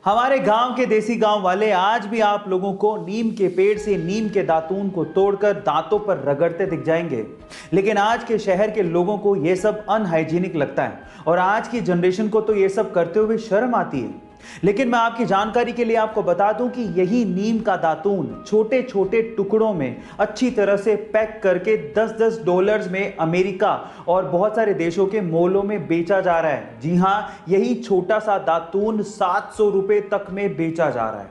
हमारे गांव के देसी गांव वाले आज भी आप लोगों को नीम के पेड़ से नीम के दातून को तोड़कर दांतों पर रगड़ते दिख जाएंगे। लेकिन आज के शहर के लोगों को यह सब अनहाइजीनिक लगता है और आज की जनरेशन को तो यह सब करते हुए शर्म आती है। लेकिन मैं आपकी जानकारी के लिए आपको बता दूं कि यही नीम का दातून छोटे छोटे टुकड़ों में अच्छी तरह से पैक करके 10-10 डॉलर्स में अमेरिका और बहुत सारे देशों के मॉलों में बेचा जा रहा है। जी हां, यही छोटा सा दातून 700 रुपए तक में बेचा जा रहा है।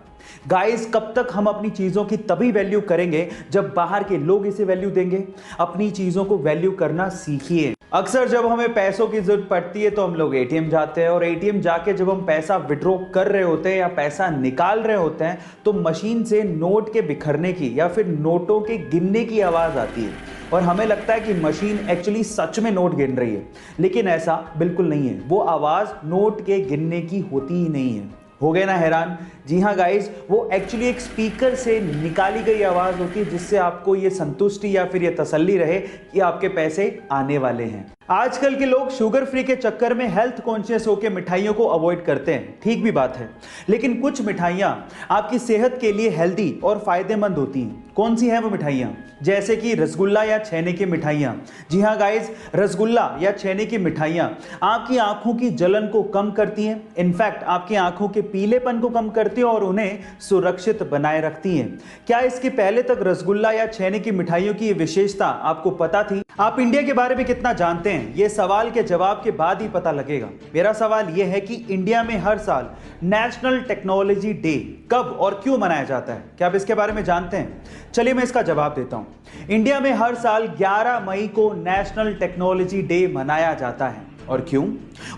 गाइस, कब तक हम अपनी चीजों की तभी वैल्यू करेंगे जब बाहर के लोग इसे वैल्यू देंगे। अपनी चीजों को वैल्यू करना सीखिए। अक्सर जब हमें पैसों की जरूरत पड़ती है तो हम लोग एटीएम जाते हैं और एटीएम जाके जब हम पैसा विड्रॉ कर रहे होते हैं या पैसा निकाल रहे होते हैं तो मशीन से नोट के बिखरने की या फिर नोटों के गिनने की आवाज आती है और हमें लगता है कि मशीन एक्चुअली सच में नोट गिन रही है। लेकिन ऐसा बिल्कुल नहीं है। वो आवाज नोट के गिनने की होती ही नहीं है। हो गए ना हैरान? जी हाँ गाइस, वो एक्चुअली एक स्पीकर से निकाली गई आवाज होती है जिससे आपको ये संतुष्टि या फिर ये तसल्ली रहे कि आपके पैसे आने वाले हैं। आजकल के लोग शुगर फ्री के चक्कर में हेल्थ कॉन्शियस होकर मिठाइयों को अवॉइड करते हैं। ठीक भी बात है, लेकिन कुछ मिठाइयाँ आपकी सेहत के लिए हेल्दी और फायदेमंद होती हैं। कौन सी है वो मिठाइयाँ? जैसे कि रसगुल्ला या छेने की मिठाइयाँ। जी हाँ गाइस, रसगुल्ला या छेने की मिठाइयाँ आपकी आंखों की जलन को कम करती हैं। इनफैक्ट आपकी आंखों के पीलेपन को कम करती हैं और उन्हें सुरक्षित बनाए रखती हैं। क्या इसके पहले तक रसगुल्ला या छेने की मिठाइयों की विशेषता आपको पता थी? आप इंडिया के बारे में कितना जानते हैं, ये सवाल के जवाब के बाद ही पता लगेगा। मेरा सवाल यह है कि इंडिया में हर साल नेशनल टेक्नोलॉजी डे कब और क्यों मनाया जाता है? क्या आप इसके बारे में जानते हैं? चलिए मैं इसका जवाब देता हूं। इंडिया में हर साल 11 मई को नेशनल टेक्नोलॉजी डे मनाया जाता है। और क्यों?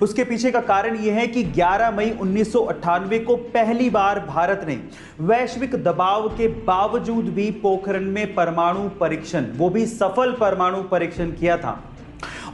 उसके पीछे का कारण यह है कि 11 मई 1998 को पहली बार भारत ने वैश्विक दबाव के बावजूद भी पोखरण में परमाणु परीक्षण, वो भी सफल परमाणु परीक्षण किया था।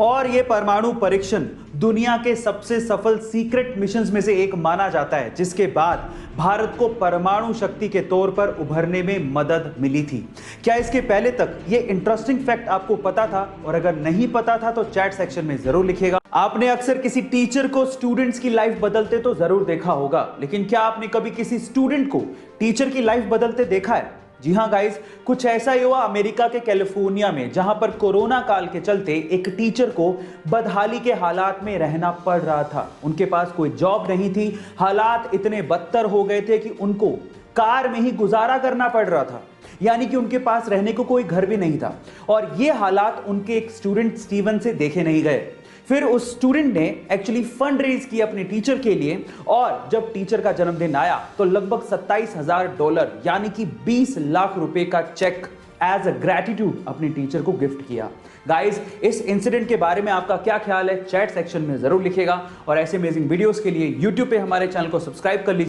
और यह परमाणु परीक्षण दुनिया के सबसे सफल सीक्रेट मिशंस में से एक माना जाता है, जिसके बाद भारत को परमाणु शक्ति के तौर पर उभरने में मदद मिली थी। क्या इसके पहले तक ये इंटरेस्टिंग फैक्ट आपको पता था? और अगर नहीं पता था तो चैट सेक्शन में जरूर लिखिएगा। आपने अक्सर किसी टीचर को स्टूडेंट्स की लाइफ बदलते तो जरूर देखा होगा, लेकिन क्या आपने कभी किसी स्टूडेंट को टीचर की लाइफ बदलते देखा है? जी हाँ गाइस, कुछ ऐसा ही हुआ अमेरिका के कैलिफोर्निया में, जहां पर कोरोना काल के चलते एक टीचर को बदहाली के हालात में रहना पड़ रहा था। उनके पास कोई जॉब नहीं थी। हालात इतने बदतर हो गए थे कि उनको कार में ही गुजारा करना पड़ रहा था, यानी कि उनके पास रहने को कोई घर भी नहीं था। और ये हालात उनके एक स्टूडेंट स्टीवन से देखे नहीं गए। फिर उस स्टूडेंट ने एक्चुअली फंड रेज किया अपने टीचर के लिए, और जब टीचर का जन्मदिन आया तो लगभग $27,000 यानी कि 20 लाख रुपए का चेक एज अ ग्रेटिट्यूड अपने टीचर को गिफ्ट किया। गाइस, इस इंसिडेंट के बारे में आपका क्या ख्याल है? चैट सेक्शन में जरूर लिखिएगा और ऐसे अमेजिंग वीडियोस के लिए यूट्यूब पे हमारे चैनल को सब्सक्राइब कर लीजिए।